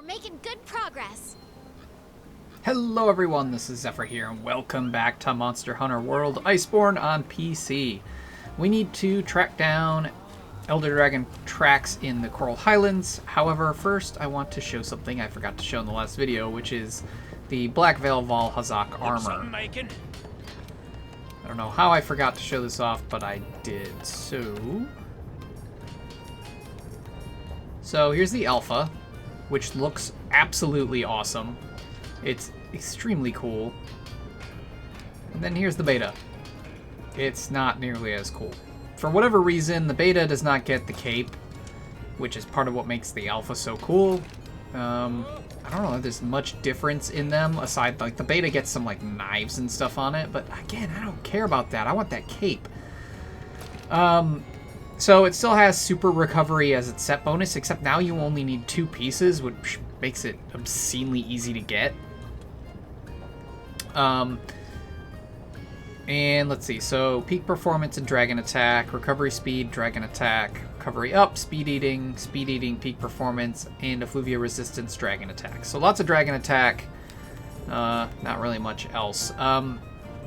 We're making good progress. Hello everyone, this is Xephyr here, and welcome back to Monster Hunter World Iceborne on PC. We need to track down Elder Dragon tracks in the Coral Highlands. However, first I want to show something I forgot to show in the last video, which is the Black Veil Val Hazak armor. I don't know how I forgot to show this off, but I did. So here's the alpha, which looks absolutely awesome. It's extremely cool. And then here's the beta. It's not nearly as cool. For whatever reason, the beta does not get the cape, which is part of what makes the alpha so cool. I don't know if there's much difference in them, aside, like, the beta gets some, like, knives and stuff on it, but again, I don't care about that. I want that cape. So it still has super recovery as its set bonus, except now you only need 2 pieces, which makes it obscenely easy to get. And let's see, so peak performance and dragon attack, recovery speed, dragon attack, recovery up, speed eating, peak performance, and effluvia resistance, dragon attack. So lots of dragon attack, not really much else.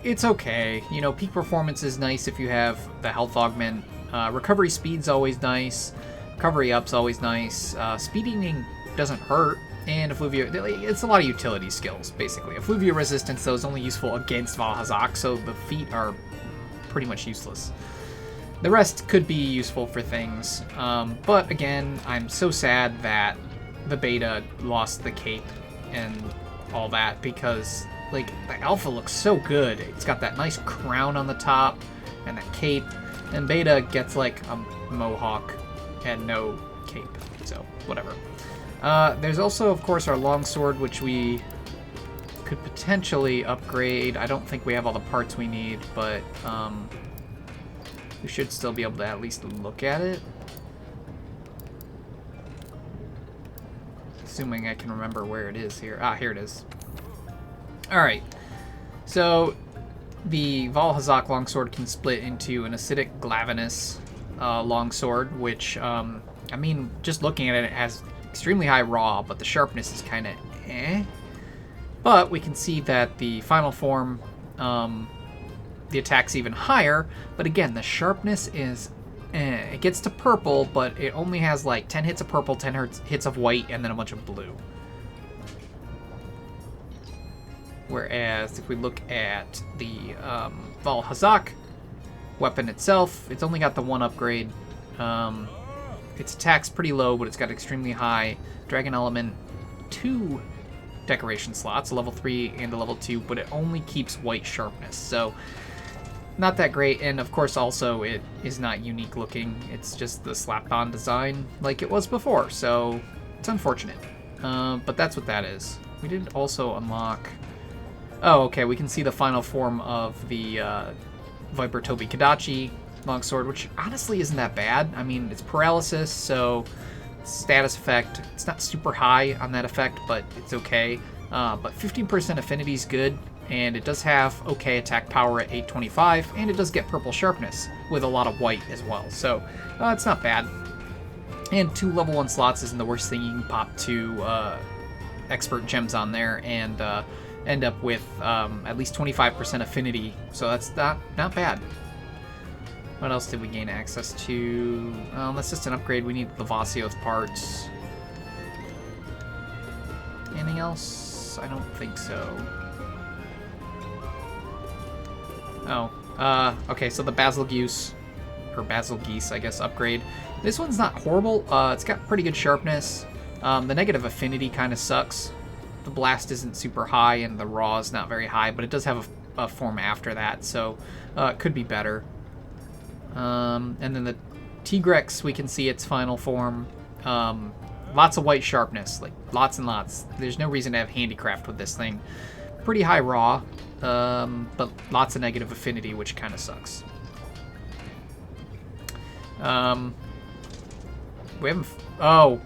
It's okay, you know, peak performance is nice if you have the health augment. Recovery speed's always nice, recovery up's always nice, speed eating doesn't hurt. And effluvia, it's a lot of utility skills, basically. Effluvia resistance, though, is only useful against Val Hazak, so the feet are pretty much useless. The rest could be useful for things, but again, I'm so sad that the beta lost the cape and all that, because, like, the alpha looks so good. It's got that nice crown on the top and that cape, and beta gets, like, a mohawk and no cape, so whatever. There's also, of course, our longsword, which we could potentially upgrade. I don't think we have all the parts we need, but we should still be able to at least look at it. Assuming I can remember where it is here. Ah, here it is. Alright. So, the Val Hazak longsword can split into an acidic glavinus longsword, which, I mean, just looking at it, it has extremely high raw, but the sharpness is kind of eh. But we can see that the final form, the attack's even higher, but again, the sharpness is eh. It gets to purple, but it only has like 10 hits of purple, 10 hits of white, and then a bunch of blue. Whereas if we look at the Val Hazak weapon itself, it's only got the 1 upgrade. Its attack's pretty low, but it's got extremely high Dragon Element 2 decoration slots, a level 3 and a level 2, but it only keeps white sharpness, so not that great. And of course also it is not unique looking, it's just the slapped-on design like it was before, so it's unfortunate. But that's what that is. We did also unlock... Oh, okay, we can see the final form of the Viper Tobi Kadachi longsword, which honestly isn't that bad. I mean, it's paralysis, so status effect, it's not super high on that effect, but it's okay. But 15% affinity is good, and it does have okay attack power at 825, and it does get purple sharpness with a lot of white as well, so it's not bad. And 2 level 1 slots isn't the worst thing. You can pop 2 expert gems on there and end up with at least 25% affinity, so that's not bad. What else did we gain access to? That's just an upgrade. We need Lavacio's parts. Anything else? I don't think so. Oh, okay, so the Basilgeuse, or Basilgeuse, I guess, upgrade. This one's not horrible. It's got pretty good sharpness. The negative affinity kind of sucks. The blast isn't super high, and the raw is not very high, but it does have a form after that, so it could be better. And then the Tigrex, we can see its final form. Lots of white sharpness, like lots and lots. There's no reason to have handicraft with this thing. Pretty high raw, but lots of negative affinity, which kind of sucks. We haven't... Oh,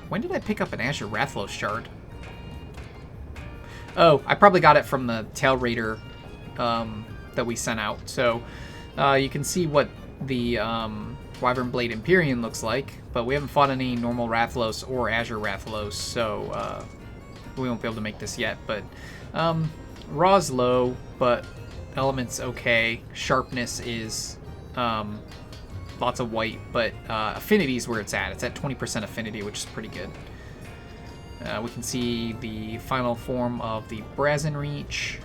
when did I pick up an Azure Rathlos shard? Oh, I probably got it from the Tail Raider that we sent out. So you can see what the Wyvern Blade Empyrean looks like, but we haven't fought any normal Rathalos or Azure Rathalos, so we won't be able to make this yet. But Raw's low, but element's okay. Sharpness is lots of white, but affinity is where it's at. It's at 20% affinity, which is pretty good. We can see the final form of the Brazen Reach,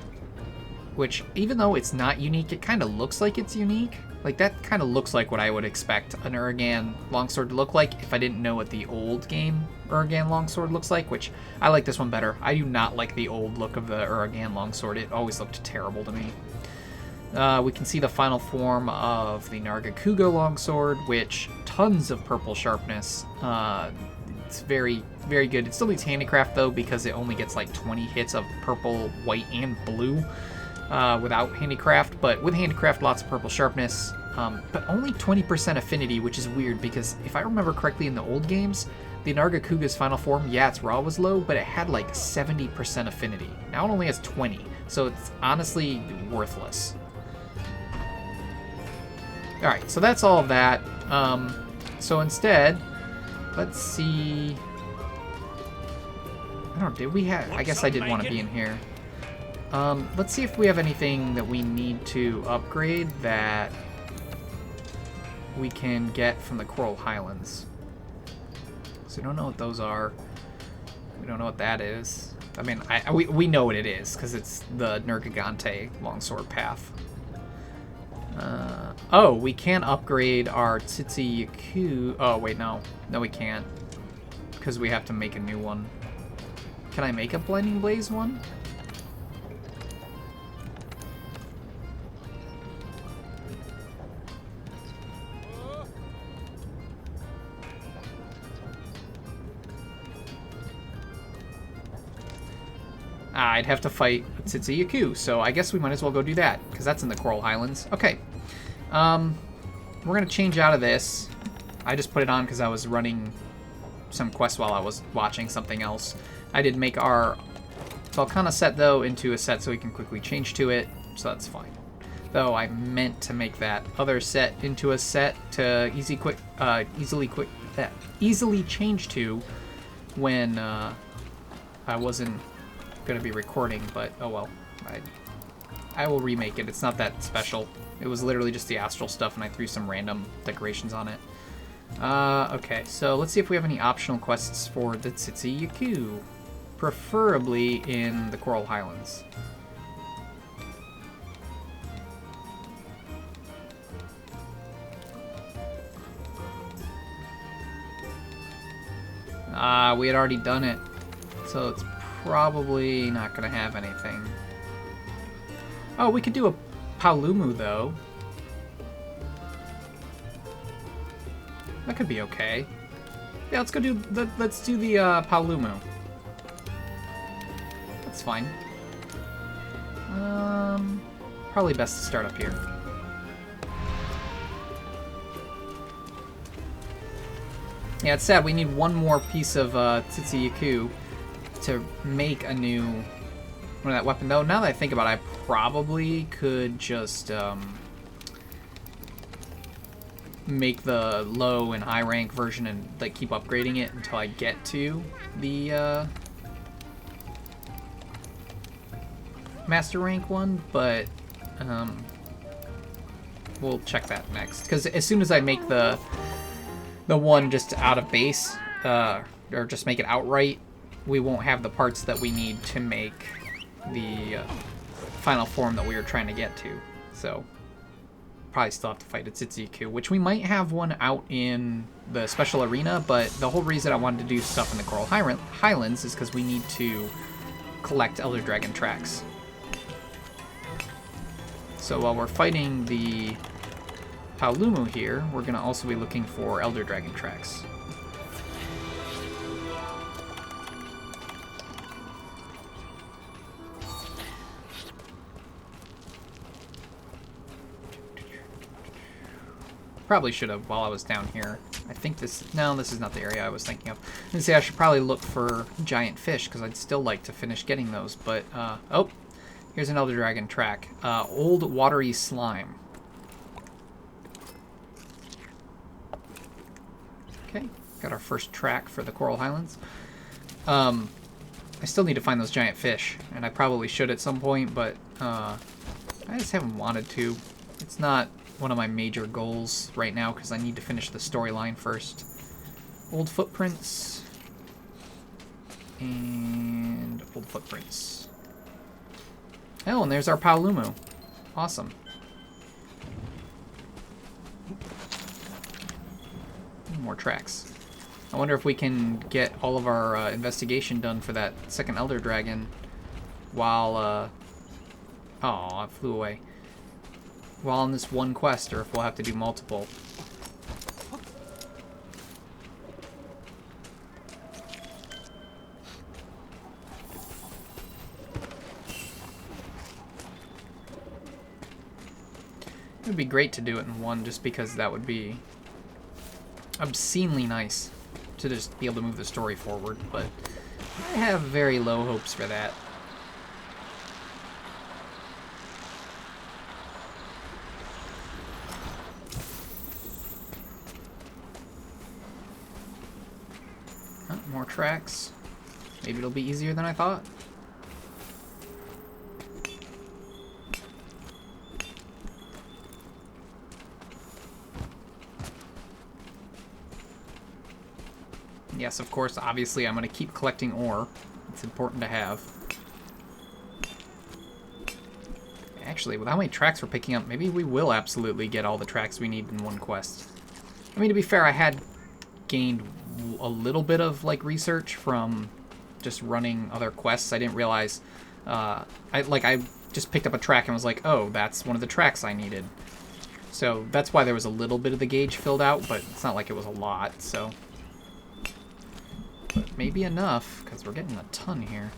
which, even though it's not unique, it kind of looks like it's unique. Like, that kind of looks like what I would expect an Uragan longsword to look like if I didn't know what the old game Uragan longsword looks like, which I like this one better. I do not like the old look of the Uragan longsword. It always looked terrible to me. We can see the final form of the Nargacuga longsword, which tons of purple sharpness. It's very, very good. It still needs handicraft, though, because it only gets like 20 hits of purple, white, and blue without handicraft. But with handicraft, lots of purple sharpness, but only 20% affinity, which is weird because if I remember correctly in the old games, the Nargacuga's final form, yeah, its raw was low, but it had like 70% affinity. Now it only has 20, so it's honestly worthless. Alright, so that's all of that. So instead, let's see. I don't know, did we have... I guess I did want to be in here. Let's see if we have anything that we need to upgrade that we can get from the Coral Highlands. So we don't know what those are. We don't know what that is. I mean, we know what it is, because it's the Nergigante longsword path. Oh, we can upgrade our Tsitsi Yaku. Oh, wait, no. No, we can't. Because we have to make a new one. Can I make a Blinding Blaze one? I'd have to fight Tsitsi Yaku, so I guess we might as well go do that, because that's in the Coral Highlands. Okay. We're going to change out of this. I just put it on because I was running some quests while I was watching something else. I did make our Volcana set, though, into a set so we can quickly change to it, so that's fine. Though I meant to make that other set into a set to easily change to when I wasn't going to be recording, but oh well. I will remake it. It's not that special. It was literally just the astral stuff, and I threw some random decorations on it. Okay, so let's see if we have any optional quests for the Tsitsi Yaku. Preferably in the Coral Highlands. We had already done it, so it's probably not going to have anything. Oh, we could do a Paolumu, though. That could be okay. Yeah, let's do the Paolumu. That's fine. Probably best to start up here. Yeah, it's sad. We need one more piece of Tsitsi Yaku to make a new one of that weapon. Though, now that I think about it, I probably could just make the low and high rank version and like keep upgrading it until I get to the master rank one, but we'll check that next, because as soon as I make the one just out of base, or just make it outright, we won't have the parts that we need to make the final form that we were trying to get to. So probably still have to fight a Tsitsi Yaku, which we might have one out in the special arena, but the whole reason I wanted to do stuff in the Coral Highlands is because we need to collect Elder Dragon tracks. So while we're fighting the Paolumu here, we're going to also be looking for Elder Dragon tracks. Probably should have while I was down here. I think this... No, this is not the area I was thinking of. And see, I should probably look for giant fish, because I'd still like to finish getting those, but... oh! Here's an Elder Dragon track. Old Watery Slime. Okay, got our first track for the Coral Highlands. I still need to find those giant fish, and I probably should at some point, but I just haven't wanted to. It's not one of my major goals right now because I need to finish the storyline first. Old footprints. And old footprints. Oh, and there's our Paolumu. Awesome. More tracks. I wonder if we can get all of our investigation done for that second Elder Dragon while, oh, it flew away. While on this one quest, or if we'll have to do multiple. It would be great to do it in one, just because that would be obscenely nice to just be able to move the story forward, but I have very low hopes for that. Oh, more tracks. Maybe it'll be easier than I thought. Yes, of course, obviously I'm going to keep collecting ore. It's important to have. Actually, with how many tracks we're picking up, maybe we will absolutely get all the tracks we need in one quest. I mean, to be fair, I had gained a little bit of, like, research from just running other quests. I didn't realize... I just picked up a track and was like, oh, that's one of the tracks I needed. So that's why there was a little bit of the gauge filled out, but it's not like it was a lot, so... But maybe enough, because we're getting a ton here.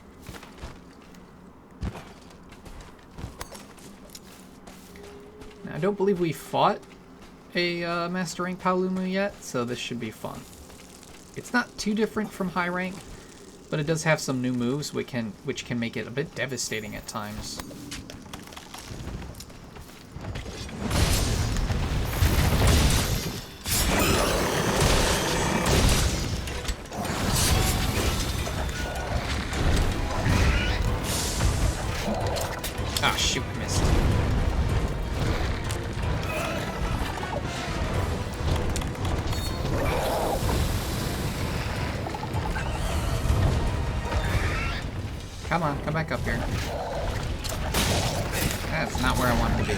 Now, I don't believe we fought a Master Rank Paolumu yet, so this should be fun. It's not too different from high rank, but it does have some new moves which can make it a bit devastating at times. Ah, shoot, missed. Come on, come back up here. That's not where I wanted to be.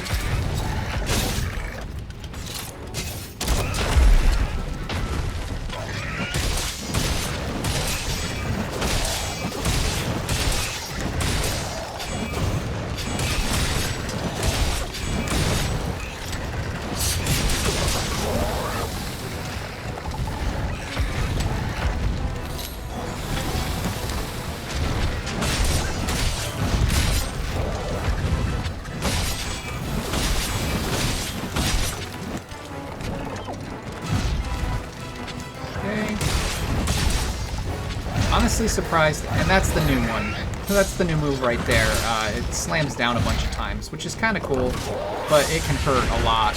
Honestly surprised, and that's the new one. That's the new move right there. It slams down a bunch of times, which is kind of cool, but it can hurt a lot.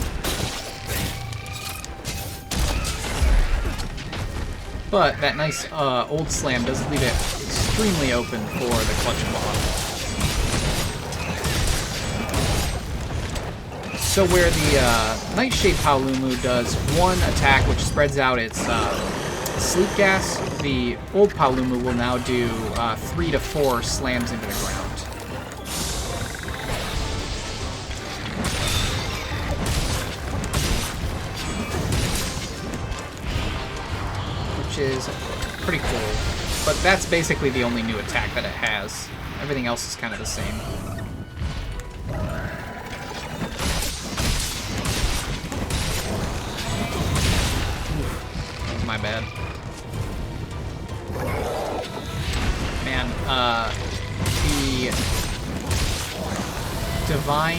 But that nice old slam does leave it extremely open for the clutch block. So where the Nightshade Paolumu does one attack which spreads out its sleep gas, the old Paolumu will now do 3 to 4 slams into the ground. Which is pretty cool. But that's basically the only new attack that it has. Everything else is kind of the same. Oof, my bad. Man, the Divine...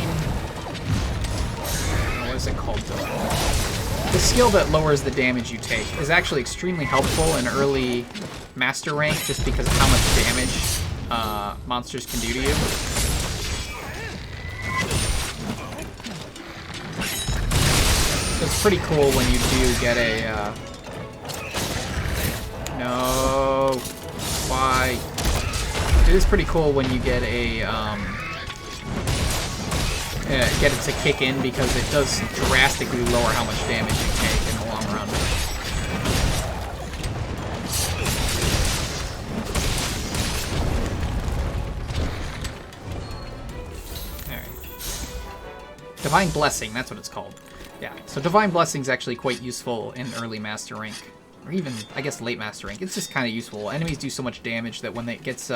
What is it called? The skill that lowers the damage you take is actually extremely helpful in early Master Rank, just because of how much damage monsters can do to you. So it's pretty cool when you do get a No. Why? It is pretty cool when you get a get it to kick in, because it does drastically lower how much damage you take in the long run. Alright. Divine Blessing, that's what it's called. Yeah, so Divine Blessing is actually quite useful in early Master Rank. Or even, I guess, late Master Rank. It's just kind of useful. Enemies do so much damage that when it gets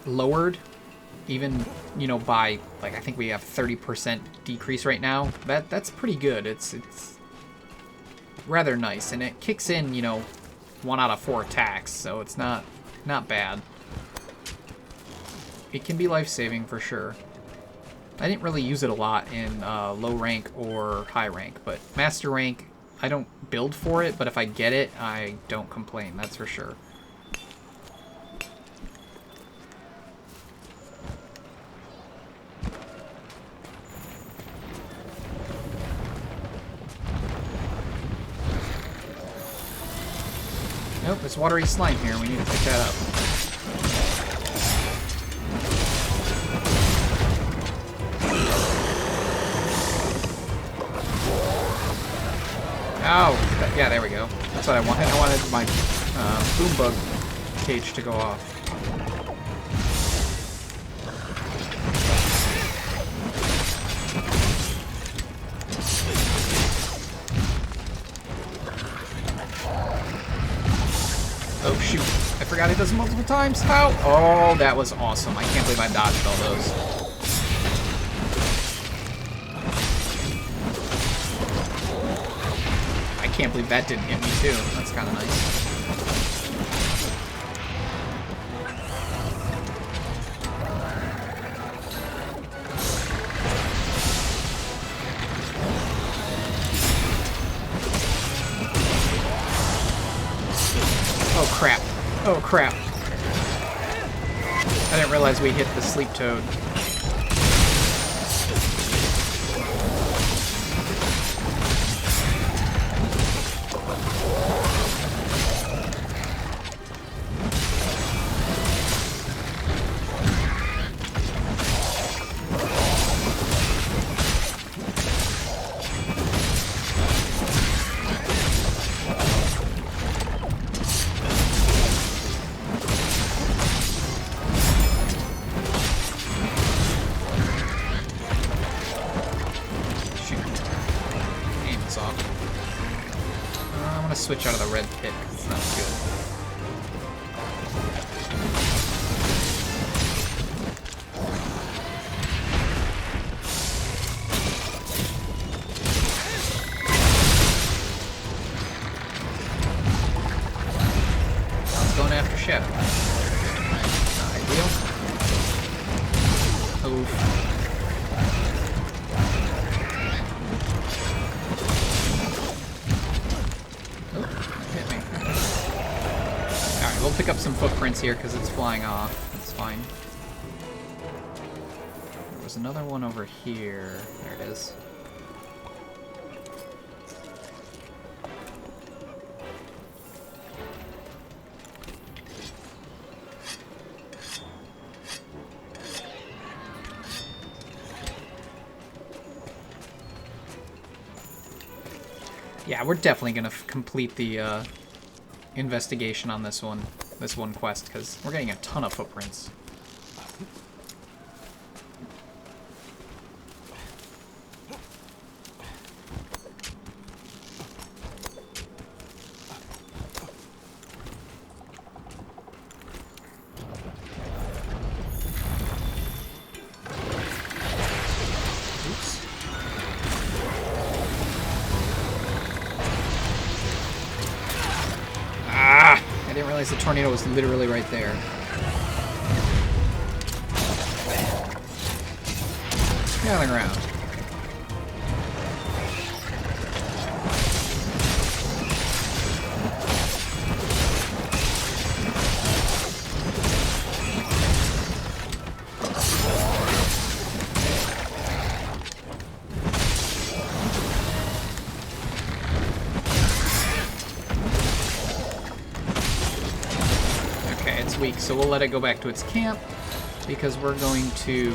lowered, even, you know, by, like, I think we have 30% decrease right now. That's pretty good. It's rather nice, and it kicks in, you know, 1 out of 4 attacks, so it's not bad. It can be life-saving for sure. I didn't really use it a lot in low rank or high rank, but Master Rank, I don't build for it, but if I get it, I don't complain, that's for sure. Nope, there's watery slime here. We need to pick that up. Oh, yeah, there we go. That's what I wanted. I wanted my boom bug cage to go off. Oh, shoot. I forgot it does multiple times. How? Oh, that was awesome. I can't believe I dodged all those. I can't believe that didn't hit me, too. That's kind of nice. Oh, crap. Oh, crap. I didn't realize we hit the sleep toad. Switch out of the red pit because it's not good. I was going after Shadow. Not ideal. Oof. We'll pick up some footprints here because it's flying off. That's fine. There was another one over here. There it is. Yeah, we're definitely going to complete the investigation on this one quest, because we're getting a ton of footprints. The tornado was literally right there. Gathering around. it's weak, so we'll let it go back to its camp because we're going to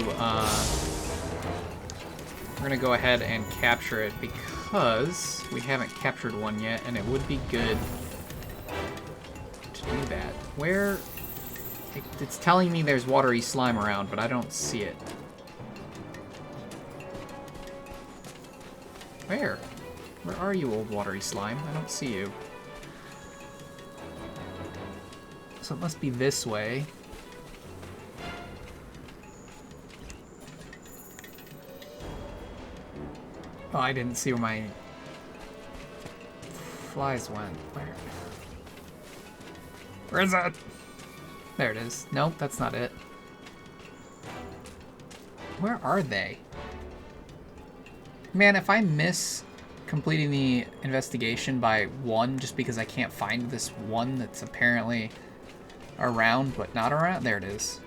go ahead and capture it because we haven't captured one yet, and it would be good to do that. Where? It's telling me there's watery slime around, but I don't see it. Where? Where are you, old watery slime? I don't see you. So it must be this way. Oh, I didn't see where my flies went. Where is it? There it is. Nope, that's not it. Where are they? Man, if I miss completing the investigation by one just because I can't find this one that's apparently around but not around. There it is.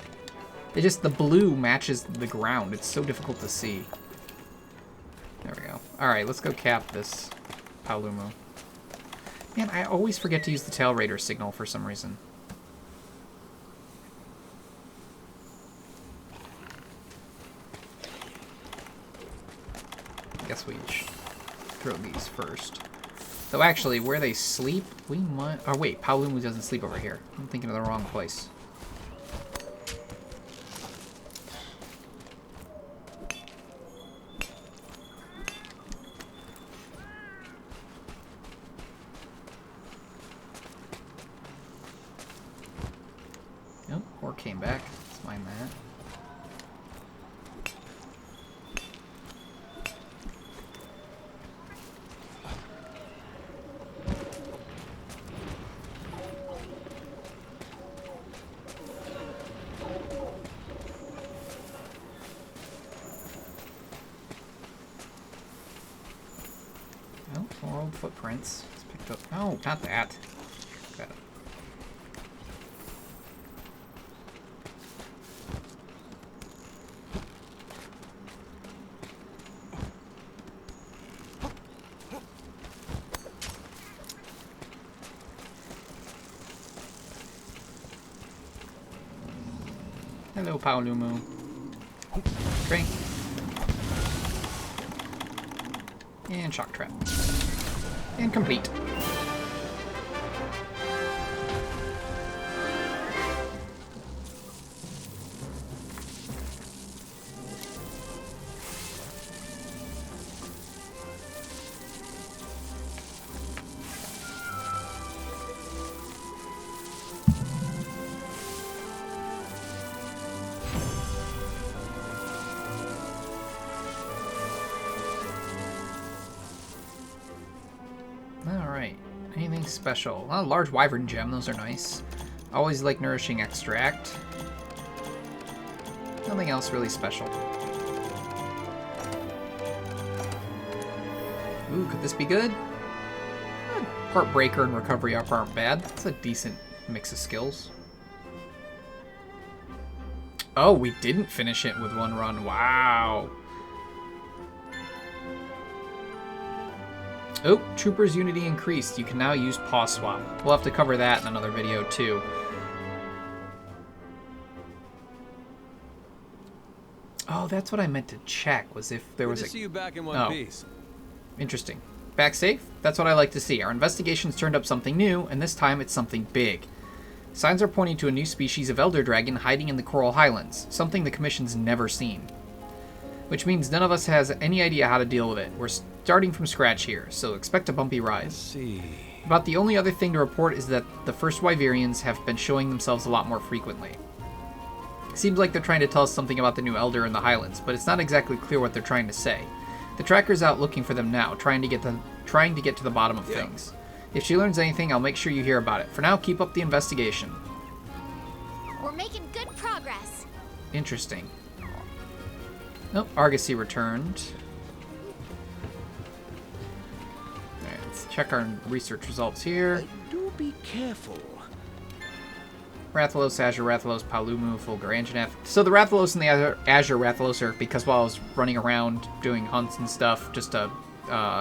It just, the blue matches the ground. It's so difficult to see. There we go. Alright, let's go cap this Paolumu. Man, I always forget to use the tail raider signal for some reason. I guess we should throw these first. Though actually, where they sleep, we might... Oh wait, Paolumu doesn't sleep over here. I'm thinking of the wrong place. Nope, or came back. Let's mind that. More old footprints. It's picked up. No, not that. Got it. Hello, Paolumu. Drink. And shock trap. And complete. Anything special? Oh, large wyvern gem, those are nice. Always like nourishing extract. Nothing else really special. Ooh, could this be good? Part breaker and recovery up aren't bad. That's a decent mix of skills. Oh, we didn't finish it with one run. Wow. Oh, Trooper's Unity increased. You can now use Paw Swap. We'll have to cover that in another video, too. Oh, that's what I meant to check, was if there was a... see you back in one piece. Interesting. Back safe? That's what I like to see. Our investigations turned up something new, and this time it's something big. Signs are pointing to a new species of Elder Dragon hiding in the Coral Highlands, something the Commission's never seen. Which means none of us has any idea how to deal with it. We're starting from scratch here, so expect a bumpy ride. Let's see. About the only other thing to report is that the first Wyverians have been showing themselves a lot more frequently. Seems like they're trying to tell us something about the new Elder in the Highlands, but it's not exactly clear what they're trying to say. The tracker's out looking for them now, trying to get to the bottom of things. If she learns anything, I'll make sure you hear about it. For now, keep up the investigation. We're making good progress. Interesting. Nope, Argosy returned. Alright, let's check our research results here. Do be careful. Rathalos, Azure Rathalos, Paolumu, Fulgur, Anjanath. So the Rathalos and the Azure Rathalos are because while I was running around doing hunts and stuff just to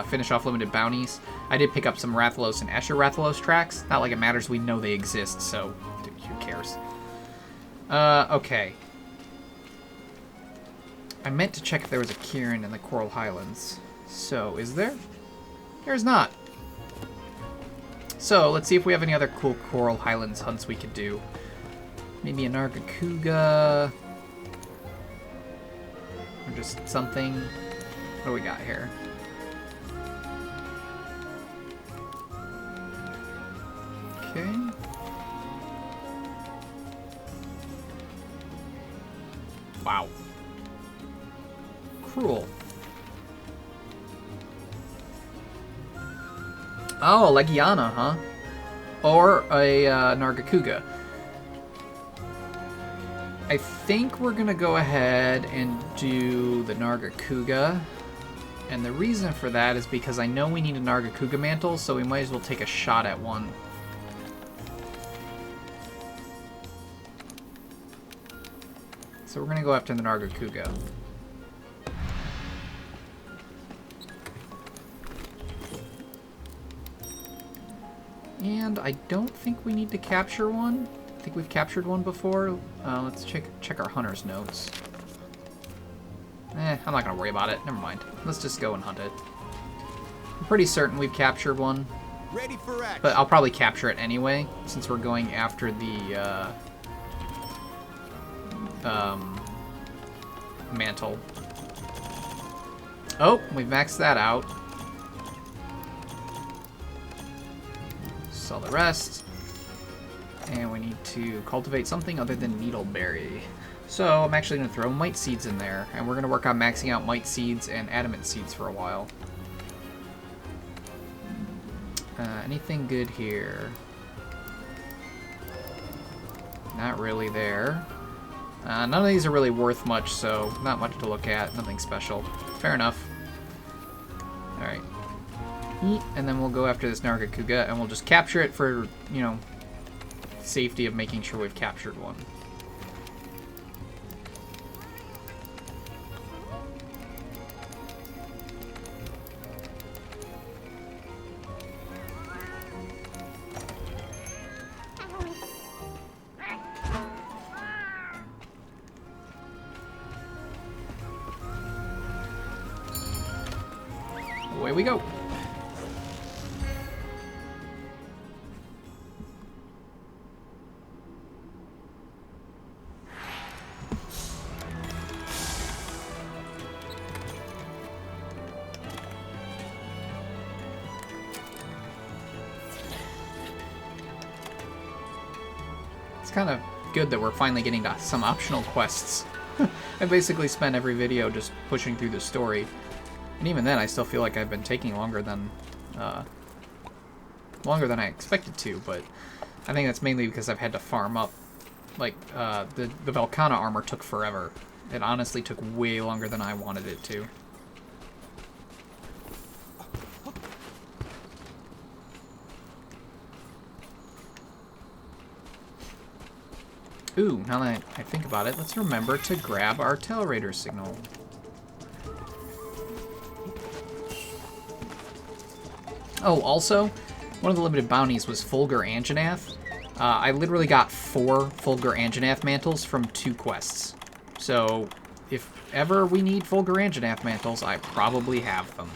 finish off limited bounties, I did pick up some Rathalos and Azure Rathalos tracks. Not like it matters, we know they exist, so Who cares? Okay. I meant to check if there was a cairn in the Coral Highlands. So, is there? There's not. So, let's see if we have any other cool Coral Highlands hunts we could do. Maybe a Nargacuga. Or just something. What do we got here? Okay. Wow. Cruel. Oh, Legiana, huh? Or a Nargacuga. I think we're gonna go ahead and do the Nargacuga. And the reason for that is because I know we need a Nargacuga mantle, so we might as well take a shot at one. So we're gonna go after the Nargacuga. And I don't think we need to capture one. I think we've captured one before. Let's check our hunter's notes. I'm not gonna worry about it. Never mind. Let's just go and hunt it. I'm pretty certain we've captured one. Ready for action. But I'll probably capture it anyway, since we're going after the mantle. Oh, we've maxed that out. Sell the rest. And we need to cultivate something other than needleberry. So I'm actually going to throw mite seeds in there, and we're going to work on maxing out mite seeds and adamant seeds for a while. Anything good here? Not really there. None of these are really worth much, so not much to look at. Nothing special. Fair enough. Alright. And then we'll go after this Nargacuga, and we'll just capture it for, you know, safety of making sure we've captured one. Away we go. It's kind of good that we're finally getting to some optional quests. I basically spent every video just pushing through the story. And even then, I still feel like I've been taking longer than I expected to, but I think that's mainly because I've had to farm up. Like, the Velkhana armor took forever. It honestly took way longer than I wanted it to. Ooh, now that I think about it, let's remember to grab our Tail Raider signal. Oh, also, one of the limited bounties was Fulgur Anjanath. I literally got 4 Fulgur Anjanath mantles from 2 quests. So, if ever we need Fulgur Anjanath mantles, I probably have them.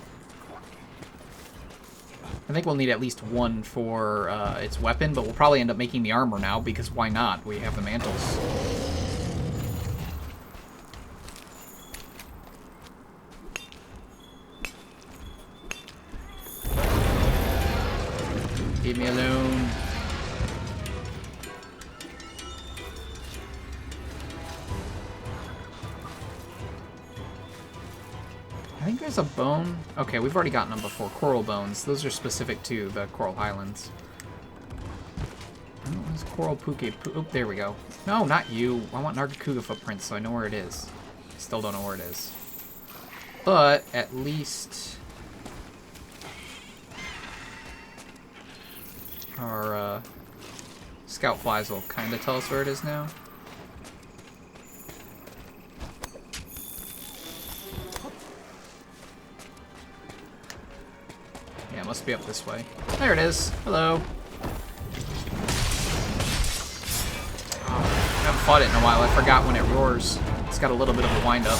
I think we'll need at least 1 for its weapon, but we'll probably end up making the armor now, because why not? We have the mantles. Leave me alone. I think there's a bone. Okay, we've already gotten them before. Coral bones. Those are specific to the Coral Highlands. Oh, there's Coral Puke. Oh, there we go. No, not you. I want Nargacuga footprints, so I know where it is. Still don't know where it is. But at least our scout flies will kind of tell us where it is now. Yeah, it must be up this way. There it is. Hello. fought it in a while. I forgot when it roars. It's got a little bit of a wind-up.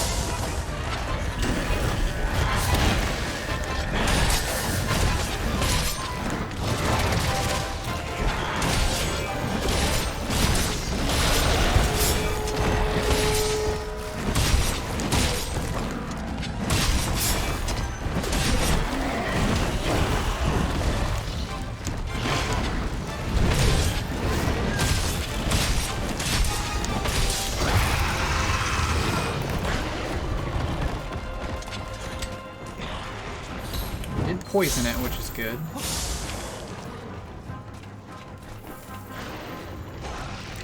Poison it, which is good.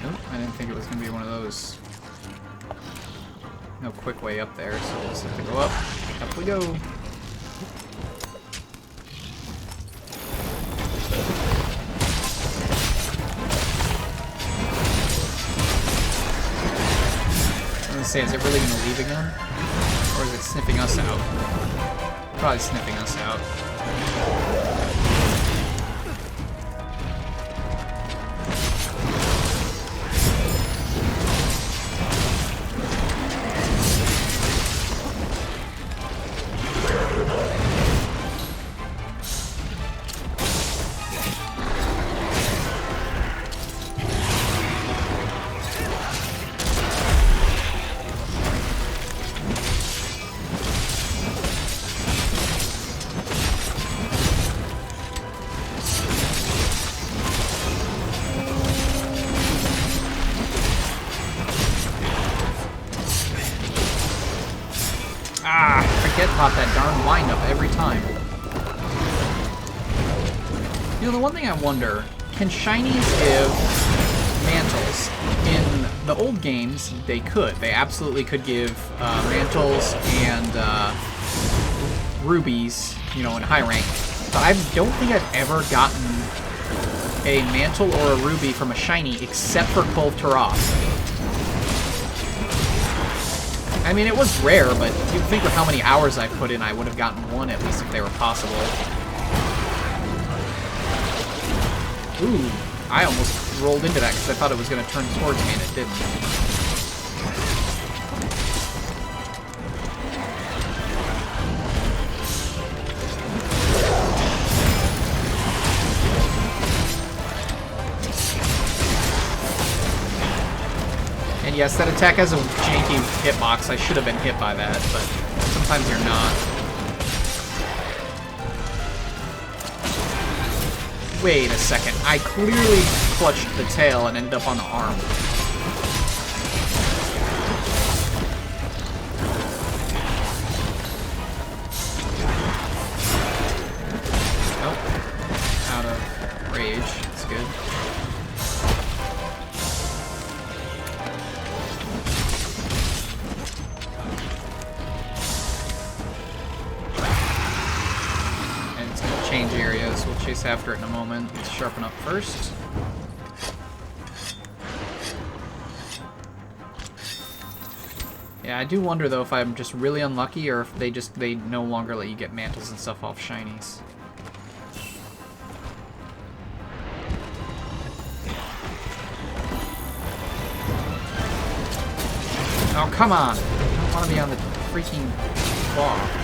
Oh, I didn't think it was going to be one of those. No quick way up there, so we'll just have to go up. Up we go. I was going to say, is it really going to leave again? Or is it sniffing us out? Probably sniffing us out. Caught that darn wind-up every time. You know, the one thing I wonder, can shinies give mantles? In the old games, they could. They absolutely could give mantles and rubies, you know, in high rank. But I don't think I've ever gotten a mantle or a ruby from a shiny except for Kulve Taroth. I mean, it was rare, but you'd think with how many hours I put in, I would have gotten one at least if they were possible. Ooh, I almost rolled into that because I thought it was going to turn towards me, and it didn't. Yes, that attack has a janky hitbox. I should have been hit by that, but sometimes you're not. Wait a second. I clearly clutched the tail and ended up on the arm. Oh. Out of rage. That's good. Change areas. We'll chase after it in a moment. Let's sharpen up first. Yeah, I do wonder though if I'm just really unlucky or if they no longer let you get mantles and stuff off shinies. Oh, come on! I don't want to be on the freaking claw.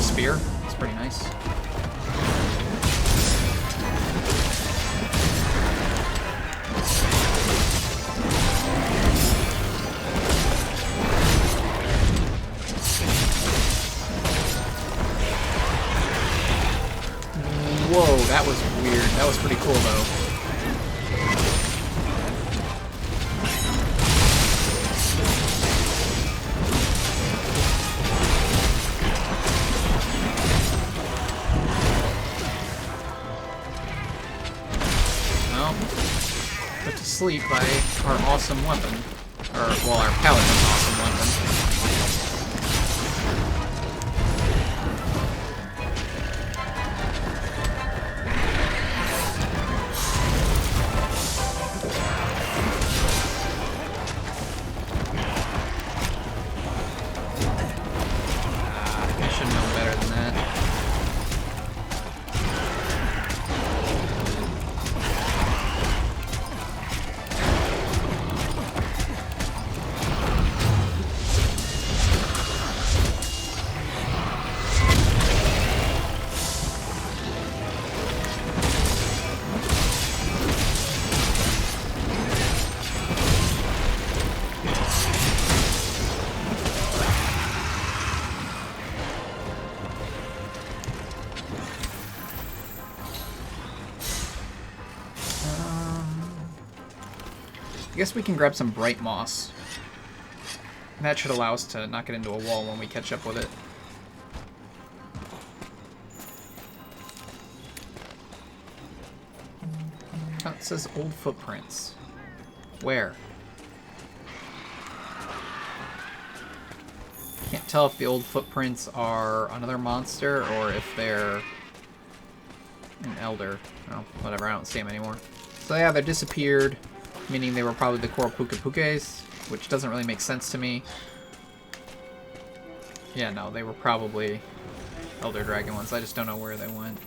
Spear. It's pretty nice. Whoa, that was weird. That was pretty cool though. Sleep by our awesome weapon. Or, well, our paladin's awesome weapon. I guess we can grab some bright moss. That should allow us to not get into a wall when we catch up with it. Oh, it says old footprints. Where? Can't tell if the old footprints are another monster or if they're an elder. Oh, whatever, I don't see them anymore. So yeah, they disappeared, meaning they were probably the Coral Pukepukes, which doesn't really make sense to me. Yeah, no, they were probably Elder Dragon ones. I just don't know where they went.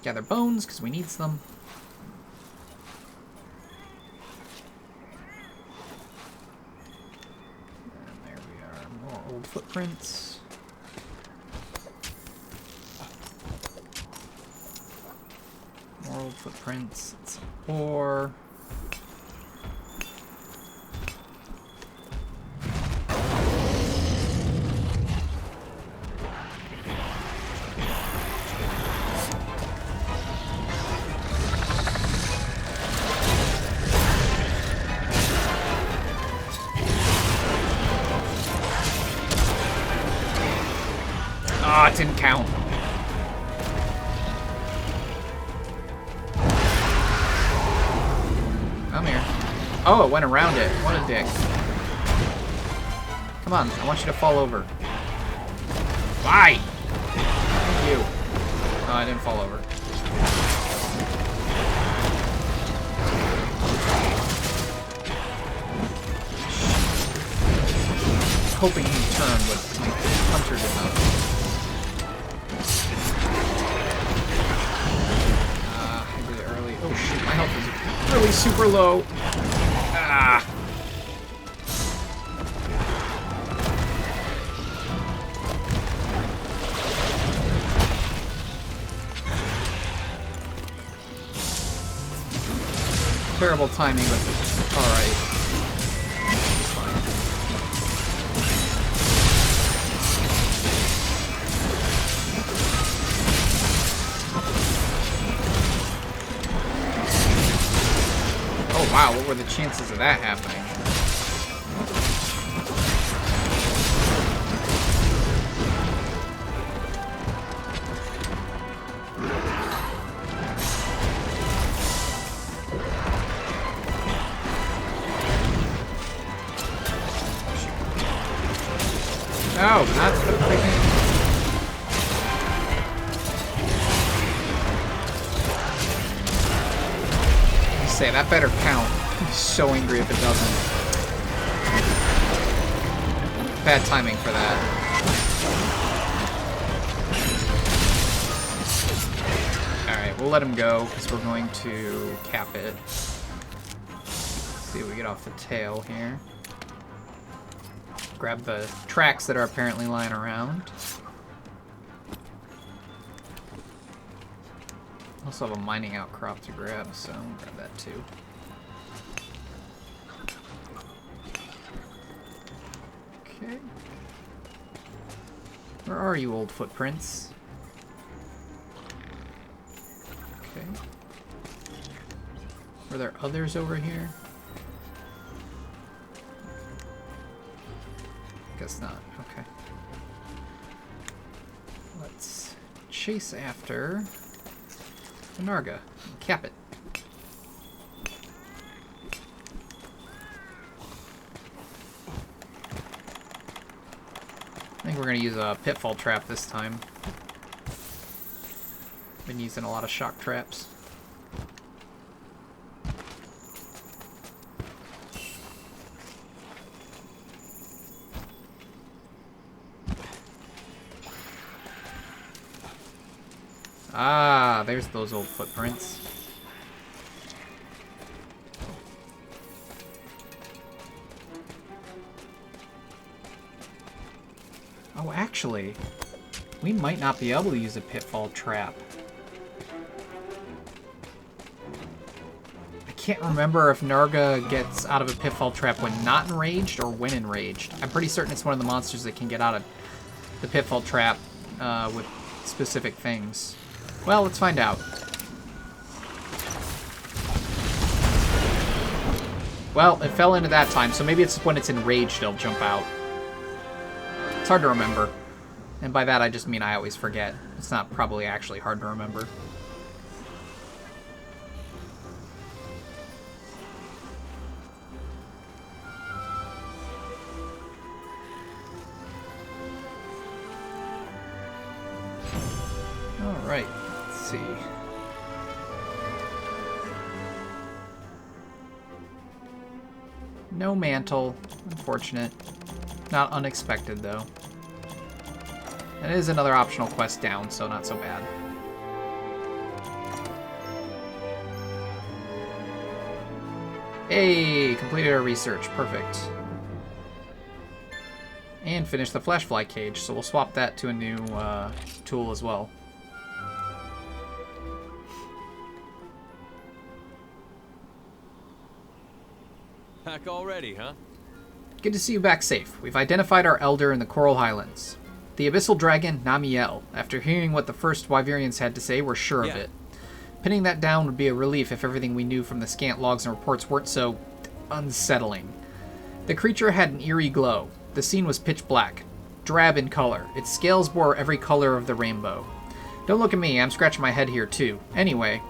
Gather bones, because we need them. And there we are, more old footprints. More old footprints, and some ore. Ah, it didn't count. Come here. Oh, it went around it. What a dick. Come on, I want you to fall over. Why? Thank you. Oh, I didn't fall over. Hoping he turned, but my hunter did not. I did it early. Oh shoot, my health is really super low. Ah. Terrible timing, but it's alright. It's fine. Oh wow, what were the chances of that happening? No, not the freaking... Say that better count. I'm so angry if it doesn't. Bad timing for that. Alright, we'll let him go because we're going to cap it. See what we get off the tail here. Grab the tracks that are apparently lying around. Also have a mining outcrop to grab, so I'll grab that too. Okay. Where are you, old footprints? Okay. Were there others over here? Guess not. Okay. Let's chase after the Narga and cap it. I think we're going to use a pitfall trap this time. Been using a lot of shock traps. Ah, there's those old footprints. Oh, actually, we might not be able to use a pitfall trap. I can't remember if Narga gets out of a pitfall trap when not enraged or when enraged. I'm pretty certain it's one of the monsters that can get out of the pitfall trap with specific things. Well, let's find out. Well, it fell into that time, so maybe it's when it's enraged it'll jump out. It's hard to remember. And by that I just mean I always forget. It's not probably actually hard to remember. Alright, let's see. No mantle. Unfortunate. Not unexpected, though. It is another optional quest down, so not so bad. Hey! Completed our research. Perfect. And finished the flashfly cage, so we'll swap that to a new tool as well. Back already, huh? Good to see you back safe. We've identified our elder in the Coral Highlands. The abyssal dragon, Namiel. After hearing what the first Wyverians had to say, we're sure of it. Pinning that down would be a relief if everything we knew from the scant logs and reports weren't so unsettling. The creature had an eerie glow. The scene was pitch black, drab in color. Its scales bore every color of the rainbow. Don't look at me, I'm scratching my head here too. Anyway,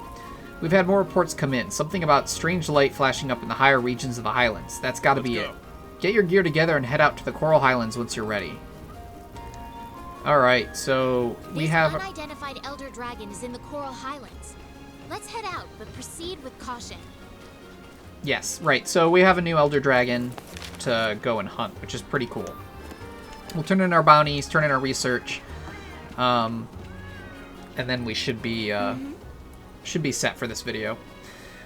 we've had more reports come in. Something about strange light flashing up in the higher regions of the Highlands. That's gotta be it. Get your gear together and head out to the Coral Highlands once you're ready. Alright, so we have... This unidentified elder dragon is in the Coral Highlands. Let's head out, but proceed with caution. Yes, right. So we have a new elder dragon to go and hunt, which is pretty cool. We'll turn in our bounties, turn in our research, and then we should be set for this video.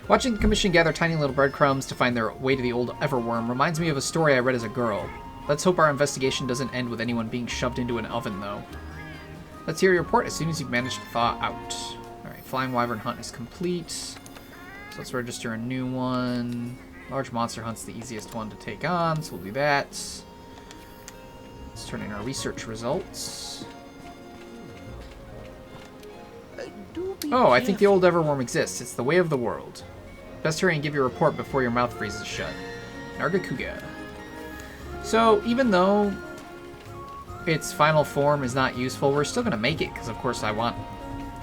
Watching the Commission gather tiny little breadcrumbs to find their way to the old Everworm reminds me of a story I read as a girl. Let's hope our investigation doesn't end with anyone being shoved into an oven, though. Let's hear your report as soon as you've managed to thaw out. Alright, Flying Wyvern Hunt is complete. So let's register a new one. Large Monster Hunt's the easiest one to take on, so we'll do that. Let's turn in our research results. Oh, I think the old Everworm exists. It's the way of the world. Best hurry and give your report before your mouth freezes shut. Nargacuga. So, even though its final form is not useful, we're still going to make it, because of course I want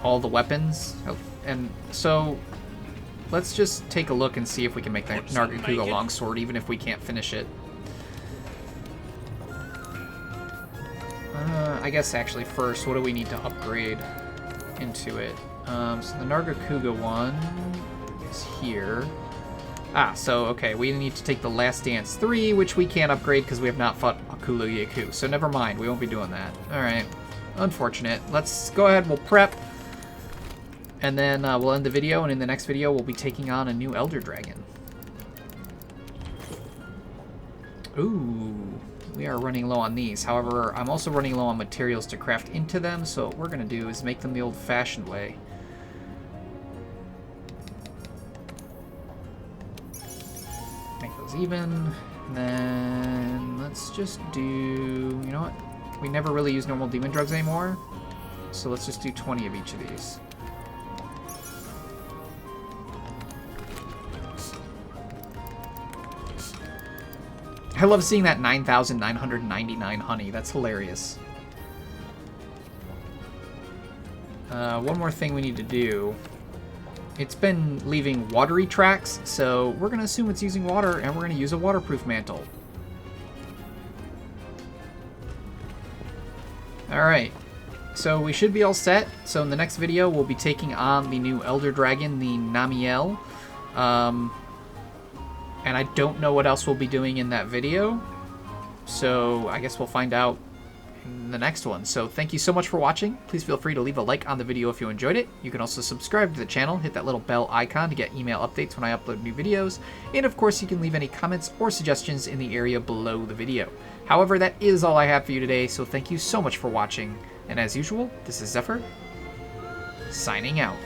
all the weapons. And so, let's just take a look and see if we can make the Nargacuga longsword, even if we can't finish it. I guess actually first, what do we need to upgrade into it? So the Nargacuga one is here. So, okay, we need to take the Last Dance 3, which we can't upgrade because we have not fought Akulu Yaku. So never mind, we won't be doing that. Alright, unfortunate. Let's go ahead, we'll prep, and then we'll end the video, and in the next video we'll be taking on a new Elder Dragon. Ooh, we are running low on these. However, I'm also running low on materials to craft into them, so what we're going to do is make them the old-fashioned way. Make those even, and then let's just do, you know what, we never really use normal demon drugs anymore, so let's just do 20 of each of these. I love seeing that 9,999 honey, that's hilarious. One more thing we need to do. It's been leaving watery tracks, so we're going to assume it's using water, and we're going to use a waterproof mantle. Alright, so we should be all set. So in the next video, we'll be taking on the new Elder Dragon, the Namiel. And I don't know what else we'll be doing in that video, so I guess we'll find out in the next one. So thank you so much for watching. Please feel free to leave a like on the video if you enjoyed it. You can also subscribe to the channel, hit that little bell icon to get email updates when I upload new videos, and of course you can leave any comments or suggestions in the area below the video. However, that is all I have for you today, so thank you so much for watching, and as usual, this is Xephyr, signing out.